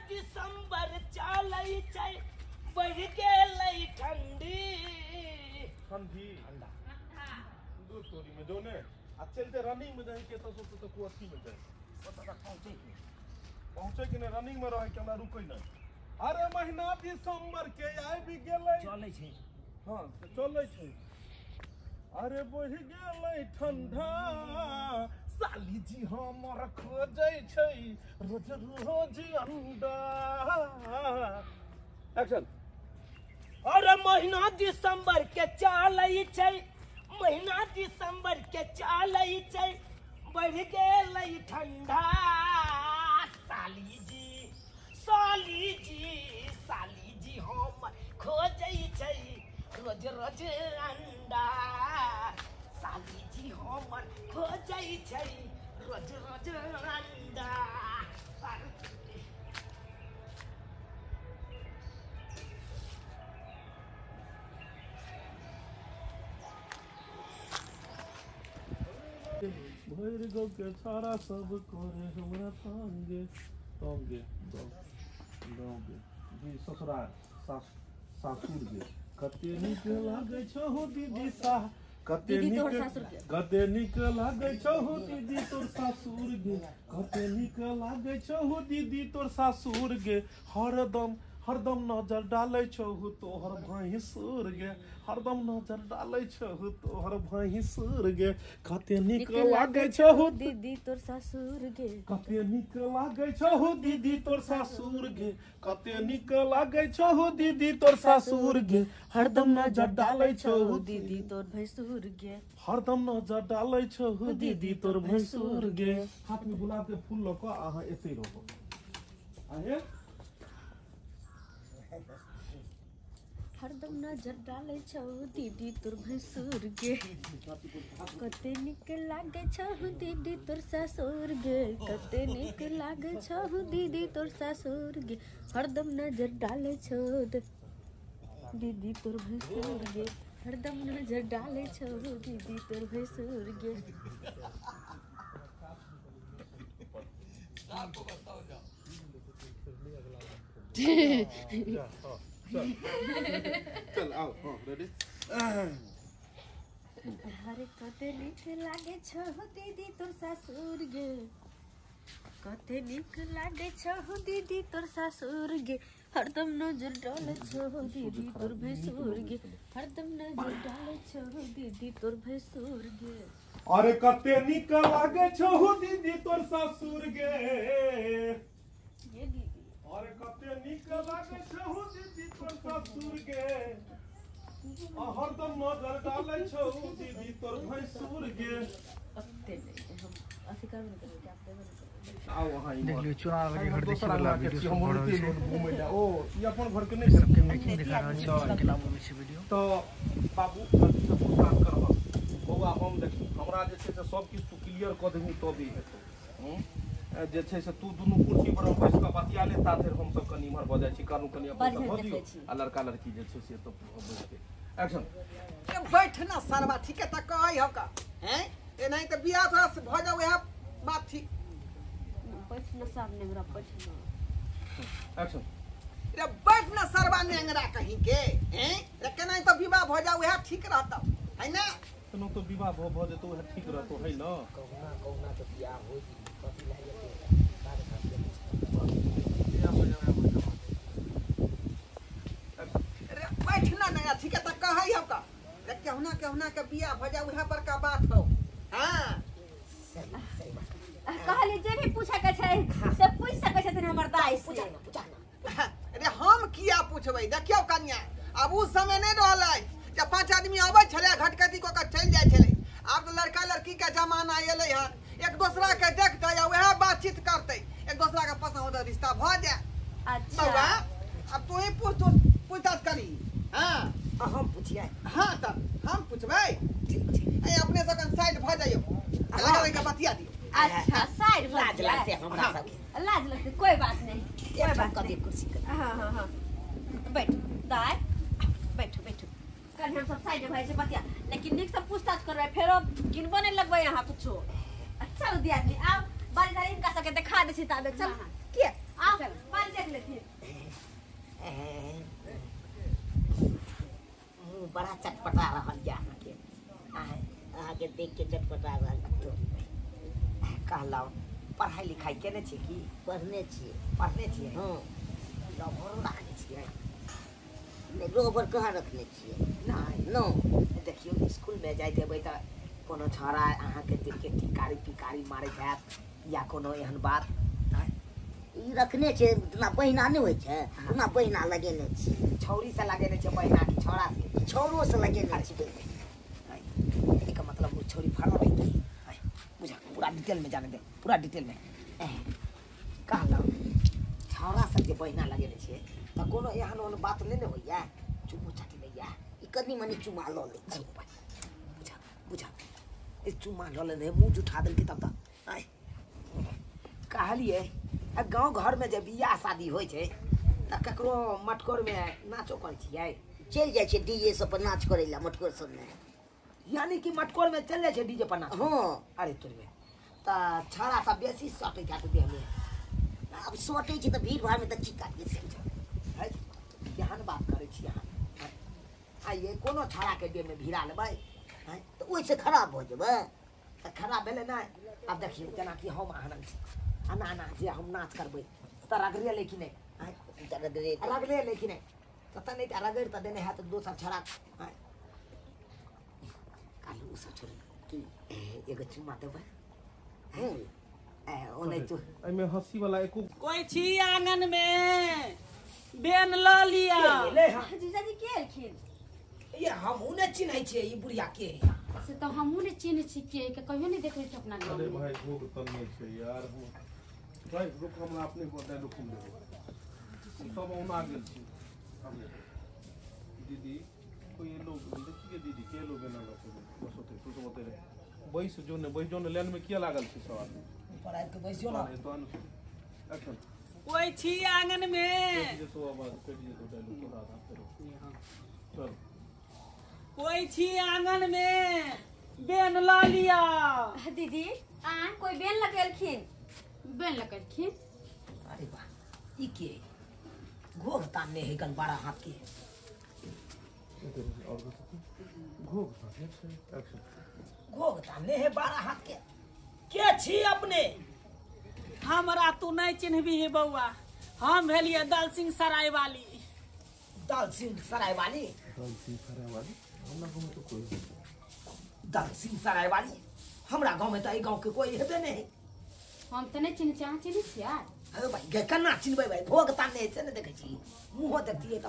दिसंबर चलै छै बढ़ गेलै ठंडी ठंडी ठंडा दो स्टोरी में जो ने आ चलते रनिंग में जाए के तो कोठी में जाए पता पहुंचे कि नहीं रनिंग में रहे के हमरा रुकै नहीं अरे महीना दिसंबर के आइ भी गेलै चलै छै हां चलै छै अरे बढ़ गेलै ठंडा साली जी हमर खोजै छै रोज रोज अंडा एक्शन और महीना दिसंबर के चलै छै महीना दिसंबर के चलै छै बढ़ गेलै ठंडा साली जी हम खोजै छै रोज रोज अंडा साली जी हम खोजै छै रोज रोज अंडा भैर गो के छाड़ा सब करे हमरा तांगे तांगे दोगे जी ससुराल सासुर गे कते नीक लागे छौ दीदी सा कते नीक लागे छौ दीदी तोर सासुर गे कते नीक लागे छौ दीदी तोर सासुर गे हरदम नजर डालै छौ तोहर भैंसुर गे हरदम नजर डालै छौ तोहर भैंसुर गे कते नीक लागे छौ दीदी तोर सासुर गे कते नीक लागे छौ दीदी तोर सासुर गे कते नीक लागे छौ दीदी तोर सासुर गे हरदम नजर डालै छौ दीदी तोर भैंसुर गे हरदम नजर डालै छौ दीदी तोर भैंसुर गे हाथ में गुलाब के फूल ल क अहाँ एते रहो आहे हरदम नजर डाले छौ दीदी तोर भैंसुर गे कते नीक लागे छौ दीदी तोर सासुर गे कते नीक लागे छौ दीदी तोर सासुर गे हरदम नजर डाले छौ दीदी तोर भैंसुर गे हरदम नजर डाले छौ दीदी तोर भैंसुर गे चल आओ हां रेडी अरे कते नीक लागे छौ दीदी तोर सासुर गे कते नीक लागे छौ दीदी तोर सासुर गे हरदम नजर डाले छौ दीदी तोर भैंसुर गे हरदम नजर डाले छौ दीदी तोर भैंसुर गे अरे कते नीक लागे छौ दीदी तोर सासुर गे ये दीदी अरे कते नीक लागे छौ दीदी तोर सासुर गे हरदम नजर डालै छौ दीदी तोर भैंसुर गे अते नहीं हम अथी करबे नहीं करबे आप देबे नहीं करबे आओ वहां देख लियो चुनाव के घर देख वाला वीडियो हम बोलते लोग घूमे जा ओ ई अपन घर के नहीं सबके मेकिंग दिखा रहल छै के नाम में छै वीडियो तो बाबू अथी से पूछताछ करबा बौआ हम देखी हमरा जे छै से सब किछ तू क्लियर क देबी तबे हेतौ जे छै से तू दुनू कुर्सी पर हम बैस के बतिया ले ताधर हम सब कनी इमहर भ जाय छी कानू कनी अपन भ दियो आ लड़का लड़की जे छै से तो बैस के एक्शन ए बैठ ना सरवा ठीक है त कहै हो का हैं ए नहीं त बियाह थोड़ा से भ जाओ यहां बात ठीक बैठ न सामने मेरा बैठ न एक्शन रे बैठ ना सरवा नेंगरा कहीं के हैं रे केना त विवाह भ जाओ यहां ठीक रहता है ना तनो तो विवाह भ जेतो है ठीक रहतो है ना कहुना तो बियाह हो जी कथि लागे रे बैठ ना नया ठीक है त कहै हो का रे केहुना के बियाह भ जाओ यहां पर का बात हो हां कहले जे भी पूछे के छै से पूछ सकै छथिन हमर दाई से अरे हम किया पूछबै देखियो कन्या अब उस समय नहीं रहलै जब 5 आदमी आबै छले घटकटी को के चल जाय छले अब तो लड़का लड़की के जमाना एलै हन एक दूसरा के देखतै आ वह बातचीत करतै एक दूसरा के पसंद होतै रिश्ता भ जाय अच्छा अब तू ही पूछताछ करी हां हम पूछिए हां तब हम पूछबै ठीक ए अपने सब साइड भ जाइयो लगा के बतिया दियो अच्छा साइड लाज लगते हमरा सब लाज लगते कोई बात नहीं एक बात कर दे कुर्सी कर हां बैठ दाई बैठो कल हम सब साइड भाई से बतिया लेकिन निक से पूछताछ करबै फेरो गिनबो नहीं लगबै यहां कुछो अच्छा दिया आदमी आओ बारी इनका सबके दिखा दे छी ताबे चल के आओ बारी देख ले के देख के चटपटा रहल तो कहलौ पढ़ाई लिखाई केने छी की पढ़ने छी हां लवर रखने छी नहीं रोबर कहाँ रखने छी नहीं नो देखियो स्कूल में जाइत हेबै त कोनो छोरा अहाँ के दिल के टिकारी पिकारी मारे जात या कोनो एहन बात ई रखने छै उतना पहिना नहीं होय छै उतना पहिना लगेने छी छौरी से लगेने छै पहिना की छोरा से छौरो से लगेने छी एक मतलब वो छोरी फाड़ो नहीं की बुझा पूरा डिटेल में जाने दे पूरा डिटेल में कहलौ छौरा सब जे पहिना लगेने छै त कोनो एहन ओहन बात नहीं ने होइया चुमो चाटी लइया ई कनी मनी चुमा ल ले छी बुझा बुझा ई चुमा ल ले मुंह जुठा देल के तब तक आय कहलिए गांव घर में जे बियाह शादी होय छै त ककरो मटकोर में नाचो करे छियै चल जाय छै डीजे सब पर नाच करे ला मटकोर सब में यानी कि मटकोर में चल जाय छै डीजे पर नाच हां अरे तोर में त छाड़ा सब बेसी सटे जात देह में अब सटे छै त भीड़ भाड़ में त की काटिए से है केहन बात करे छी अहाँ आइए कोनो छाड़ा के देह में भिड़ा लेबै है त ओइ से खराब हो जेबै त खराब भेले नै अब देखियो जेना कि हम अहाँ आना आना जे हम नाच करबै त रगड़े लेकिन नहीं रगड़े लेकिन नहीं त नहीं त रगड़ त देने है त दोसर छड़ा कालू सब छोड़ की एगो चुमा देबै हैं ओने तो आई में हंसी वाला एको कोई छी आंगन में बेन ल लिया ले हां जीजाजी के एलखिन ये हम उन्हें चिन्है छियै ई बुढ़िया के से तो हमहू ने चिन्ह छी के कहियो नहीं देखले छी अपना अरे भाई भोग तन नहीं छै यार हम भाई रुक हमरा अपने को डायलॉग सुन ले सब ओना गेल छी दीदी कोई ये लोग देखिए दीदी के लोग ना बस होते तू तो बते बैस जो ने लाइन में किया लागल छी सवाल पर आके बैसियो ना तो एक्शन कोई छी आंगन में ये तो आवाज कर दिए तो डायलॉग को रहा था चल कोई छी आंगन में बेन ल लिया दीदी कोई बेन लगेलखिन बेन लगेलखिन अरे वाह ई के घोग ताने है गन बड़ा हाथ के और घोग एक्शन घोग ताने है बड़ा हाथ के छी अपने हमरा तू नहीं चिन्हबी है बउआ हम भेलिए दल सिंह सराय वाली दल सिंह सराय वाली हमरा गांव में तो कोई दल सिंह सराय वाली हमरा गांव में तो ई गांव के कोई हेबे नहीं हम तो नहीं चिन्ह चाह चिन्ह छिया अरे भाई गे कन्ना चिन्हबै भाई घोग ताने से न देखै छी मुंह देखतिए त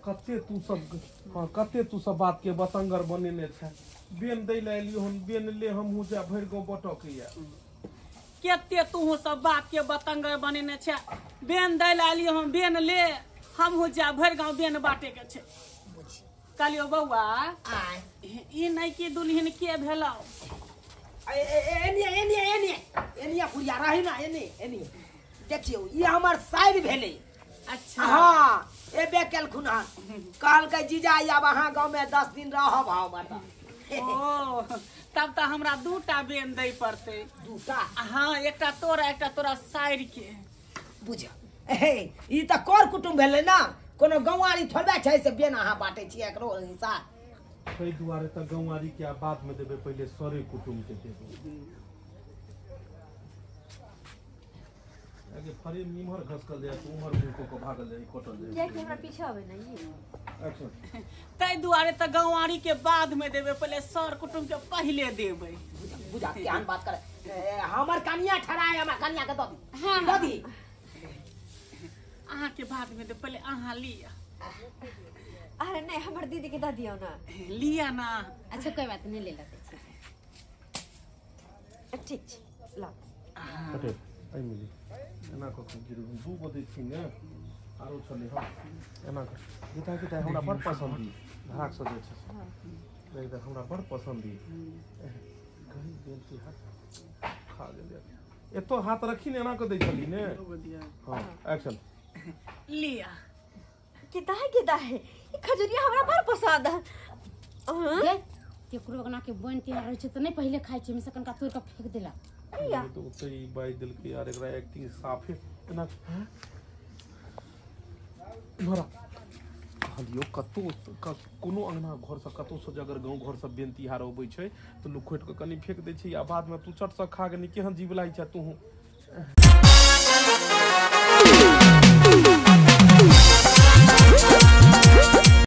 कते तू सब हां कते तू सब बात के बतंगर बनेने छै बेन दै ले एलियो हम बेन ले हम हो जा भर गांव बटकैया केते तू सब बात के बतंगर बनेने छ बेन दै ले आलियो हम बेन ले हम हो जा भर गांव बेन बाटे के छै कहलियो बउआ आय ई नहीं कि दुल्हन के भेलौ एनिया पुरिया रही ना एनी देखियो ये हमर साइड भेले अच्छा हां एबे केलखुन हां कहलकै जीजा आब अहाँ गांव में 10 दिन रहब हमर ओ तब त हमरा दूटा बेन दै पड़ते दूटा हां एकटा तोरा साइड के बुझ ई त कर कुटुम भेले ना कोनो गौवारी थोड़बे छै से बेन अहाँ बाटे छी एकरो हिस्सा कई दुआरे त गौवारी के बाद में देबे पहले सरे कुटुम के देबे आगे फरे निमहर घसकल जाय उमर मुंह को भागल जाय कटल जाय ये हमरा पीछे आवे नहीं एक्शन तै दुआरे त गौवारी के बाद में देबे पहले सर कुटुम के पहले देबे बुझा केहन बात करे हमर कन्या ठराय हमर कन्या के दो दी अहाँ के बाद में दे पहले अहाँ लिया अरे नहीं हमर दीदी के द दियो ना लिया ना अच्छा कोई बात नहीं ले लेते ठीक छै ला अटे आई मिली एना को गिरु दू बदे छी ने आरो छले हम एना को गीता के हमरा बड़ पसंद भाग सजे छै नहीं त हमरा बड़ पसंद गरी बेलती हाथ खा गेले एतो हाथ रखी ने एना को दै छली ने हां एक्शन लिया किदा है ई खजूरिया हमरा बड़ पसंद है केकरो बना के बन तैयार होय छै त नहीं पहले खाइ छै में से कनका तोड़ के फेंक देला तो उतई बाई दिल के यार एकरा एक्टिंग साफ है ना भरा कहलियो कोनो अंगना घर से कतौ से अगर गांव घर से बेन तिहार अबै छै तो लोग खोट के कनी फेक दै छै या बाद में तू चट से खा के केहन जीव लागै छै तू